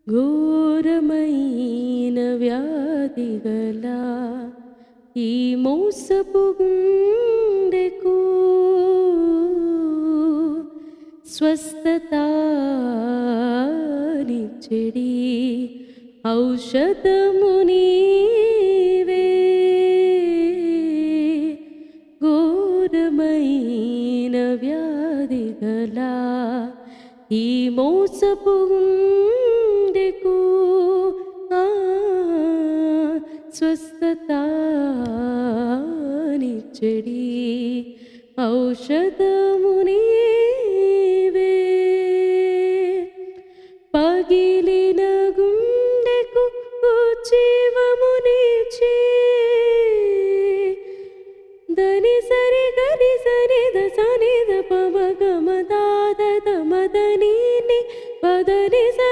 ఘోరమైన వ్యాధిగల ఈ మోసపు గుండెకు స్వస్థతానిచ్చెడి ఔషధము నీవే. ఘోరమైన వ్యాధిగల ఈ మోసపు గుండెకు స్వస్థతానిచ్చెడి ఔషధము నీవే. పగిలిన గుండెకు జీవమునిచ్చి దని సరి గరి సరి దసని ద పమ గమ దాద దమ దని ని పదని స